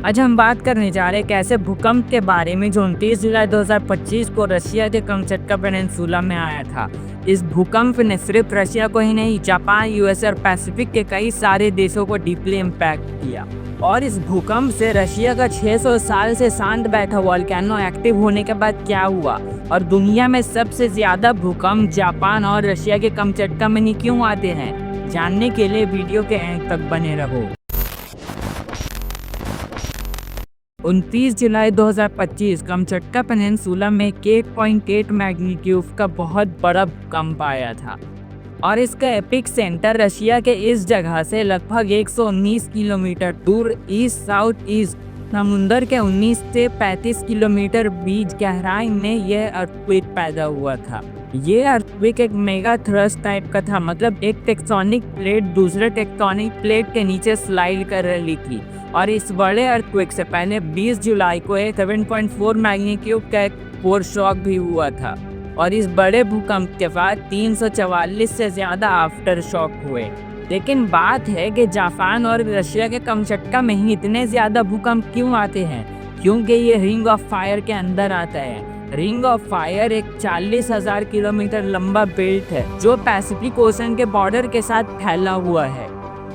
आज हम बात करने जा रहे हैं कैसे भूकंप के बारे में जो 29 जुलाई 2025 को रशिया के कमचटका पेनिनसुला में आया था। इस भूकंप ने सिर्फ रशिया को ही नहीं, जापान, यूएसए और पैसिफिक के कई सारे देशों को डीपली इम्पैक्ट किया। और इस भूकंप से रशिया का 600 साल से शांत बैठा वोल्केनो एक्टिव होने के बाद क्या हुआ, और दुनिया में सबसे ज्यादा भूकंप जापान और रशिया के कमचटका में ही क्यों आते हैं, जानने के लिए वीडियो के अंत तक बने रहो। 29 जुलाई 2025 कमचटका पेनिनसुला में 8.8 मैग्नीट्यूड का बहुत बड़ा भूकंप आया था और इसका एपिक सेंटर रशिया के इस जगह से लगभग 119 किलोमीटर दूर ईस्ट साउथ ईस्ट समुंदर के 19 से 35 किलोमीटर बीच गहराई में यह अर्थक्वेक पैदा हुआ था। ये अर्थक्वेक एक मेगा थ्रस्ट टाइप का था, मतलब एक टेक्टोनिक प्लेट दूसरे टेक्टोनिक प्लेट के नीचे स्लाइड कर रही थी। और इस बड़े अर्थक्वेक से पहले 20 जुलाई को एक 7.4 मैग्नीट्यूड का एक फोर शॉक भी हुआ था और इस बड़े भूकंप के बाद 344 से ज़्यादा आफ्टर शॉक हुए। लेकिन बात है कि जापान और रशिया के कमचटका में ही इतने ज़्यादा भूकंप क्यों आते हैं, क्योंकि ये रिंग ऑफ फायर के अंदर आता है। रिंग ऑफ फायर एक 40,000 किलोमीटर लंबा बेल्ट है जो पैसिफिक ओशन के बॉर्डर के साथ फैला हुआ है।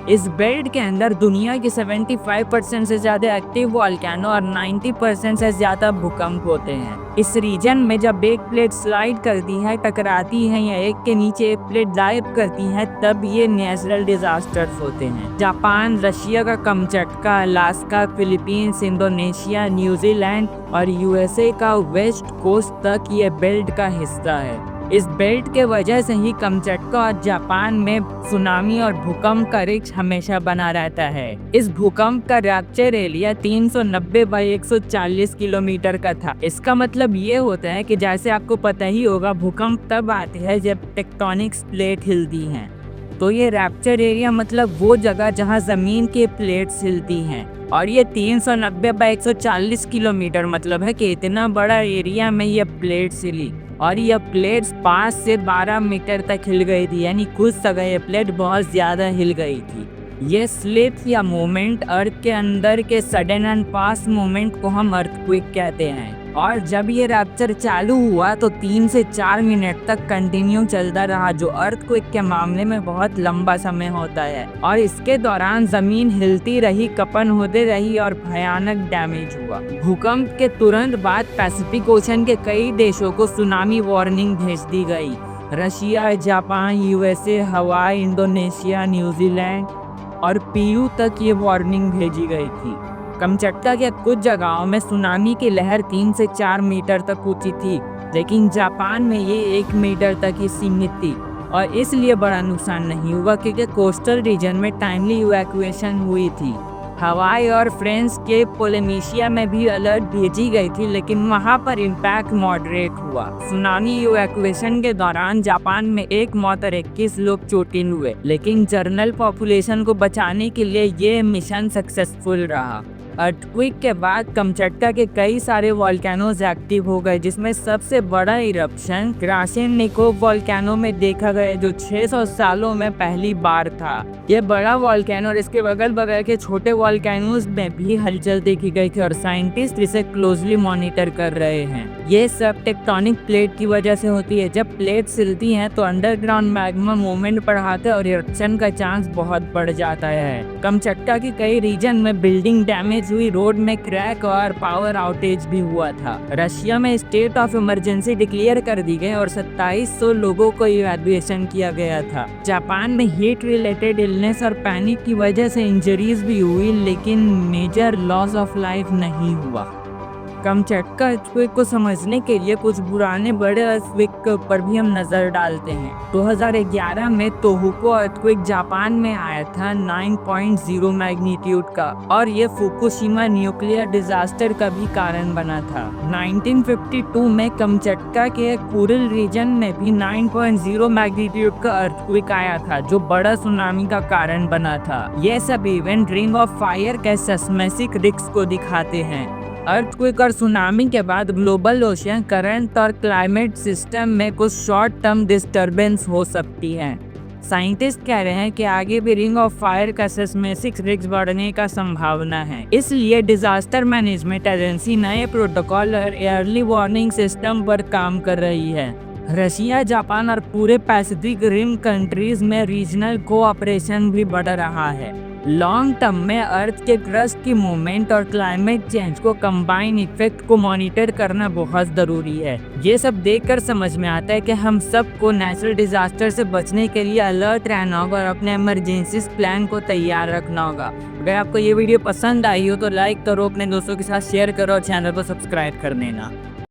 इस बेल्ट के अंदर दुनिया की 75% से ज़्यादा एक्टिव वोल्केनो और 90% से ज़्यादा भूकंप होते हैं। इस रीजन में जब एक प्लेट स्लाइड करती है, टकराती है या एक के नीचे एक प्लेट डाइव करती है, तब ये नेचुरल डिजास्टर्स होते हैं। जापान, रशिया का Kamchatka, Alaska, Philippines, Indonesia, New Zealand और यूएसए का वेस्ट कोस्ट तक ये बेल्ट का हिस्सा है। इस बेल्ट के वजह से ही कमचटका और जापान में सुनामी और भूकंप का रिस्क हमेशा बना रहता है। इस भूकंप का रैप्चर एरिया 390 बाई 140 किलोमीटर का था। इसका मतलब ये होता है कि जैसे आपको पता ही होगा, भूकंप तब आते हैं जब टेक्टोनिक प्लेट हिलती हैं। तो ये रैप्चर एरिया मतलब वो जगह जहाँ जमीन की प्लेट्स हिलती हैं, और ये 390 बाई 140 किलोमीटर मतलब है कि इतना बड़ा एरिया में ये प्लेट्स हिली और यह प्लेट्स 5 से 12 मीटर तक हिल गई थी, यानी कुछ जगह ये प्लेट बहुत ज़्यादा हिल गई थी। ये स्लिप या मोमेंट अर्थ के अंदर के सडन एंड फास्ट मोमेंट को हम अर्थक्वेक कहते हैं। और जब ये रैप्चर चालू हुआ तो 3 से 4 मिनट तक कंटिन्यू चलता रहा, जो अर्थक्वेक के मामले में बहुत लंबा समय होता है। और इसके दौरान जमीन हिलती रही, कंपन होते रही और भयानक डैमेज हुआ। भूकंप के तुरंत बाद पैसिफिक ओशन के कई देशों को सुनामी वार्निंग भेज दी गई। रशिया, जापान, यूएसए, हवाई, इंडोनेशिया, न्यूजीलैंड और पीयू तक ये वार्निंग भेजी गई थी। कमचटका के कुछ जगहों में सुनामी की लहर 3 से 4 मीटर तक ऊंची थी, लेकिन जापान में ये 1 मीटर तक ही सीमित थी और इसलिए बड़ा नुकसान नहीं हुआ क्योंकि कोस्टल रीजन में टाइमली इवैक्यूएशन हुई थी। हवाई और फ्रांस के पोलिनेशिया में भी अलर्ट भेजी गई थी, लेकिन वहां पर इम्पैक्ट मॉडरेट हुआ। सुनामी इवैक्यूएशन के दौरान जापान में 1 मौत और 21 लोग चोटिल हुए, लेकिन जनरल पॉपुलेशन को बचाने के लिए ये मिशन सक्सेसफुल रहा। अर्थक्वेक के बाद कमचटका के कई सारे वोल्केनोज एक्टिव हो गए, जिसमें सबसे बड़ा इरप्शन क्रासिनिको वोल्केनो में देखा गया, जो 600 सालों में पहली बार था। यह बड़ा वोल्केनो और इसके बगल बगल के छोटे वोल्केनोज में भी हलचल देखी गई थी और साइंटिस्ट इसे क्लोजली मॉनिटर कर रहे हैं। ये सब टेक्टोनिक प्लेट की वजह से होती है। जब प्लेट सिलती हैं तो अंडरग्राउंड मैग्मा मूवमेंट बढ़ाता है और इरप्शन का चांस बहुत बढ़ जाता है। कमचटका के कई रीजन में बिल्डिंग डैमेज हुई, रोड में क्रैक और पावर आउटेज भी हुआ था। रशिया में स्टेट ऑफ इमरजेंसी डिक्लेयर कर दी गई और 2700 लोगों को इवैक्यूएशन किया गया था। जापान में हीट रिलेटेड इलनेस और पैनिक की वजह से इंजरीज भी हुई, लेकिन मेजर लॉस ऑफ लाइफ नहीं हुआ। कमचटका अर्थक्वेक को समझने के लिए कुछ पुराने बड़े अर्थक्वेक पर भी हम नज़र डालते हैं। 2011 में तोहोकू अर्थक्वेक जापान में आया था 9.0 मैग्नीट्यूड का, और ये फुकुशिमा न्यूक्लियर डिजास्टर का भी कारण बना था। 1952 में कमचटका के कुरिल रीजन में भी 9.0 मैग्नीट्यूड का अर्थक्वेक आया था, जो बड़ा सुनामी का कारण बना था। ये सब इवेंट रिंग ऑफ फायर के सेस्मिक रिस्क को दिखाते हैं। अर्थक्वेक और सुनामी के बाद ग्लोबल ओशियन करंट और क्लाइमेट सिस्टम में कुछ शॉर्ट टर्म डिस्टर्बेंस हो सकती हैं। साइंटिस्ट कह रहे हैं कि आगे भी रिंग ऑफ फायर का सिस्मिक रिस्क बढ़ने का संभावना है। इसलिए डिजास्टर मैनेजमेंट एजेंसी नए प्रोटोकॉल और अर्ली वार्निंग सिस्टम पर काम कर रही है। रशिया, जापान और पूरे पैसिफिक रिम कंट्रीज में रीजनल कोऑपरेशन भी बढ़ रहा है। लॉन्ग टर्म में अर्थ के क्रस्ट की मूवमेंट और क्लाइमेट चेंज को कंबाइन इफेक्ट को मॉनिटर करना बहुत ज़रूरी है। ये सब देखकर समझ में आता है कि हम सबको नेचुरल डिजास्टर से बचने के लिए अलर्ट रहना होगा और अपने इमरजेंसी प्लान को तैयार रखना होगा। अगर आपको ये वीडियो पसंद आई हो तो लाइक करो, अपने दोस्तों के साथ शेयर करो और चैनल को सब्सक्राइब कर देना।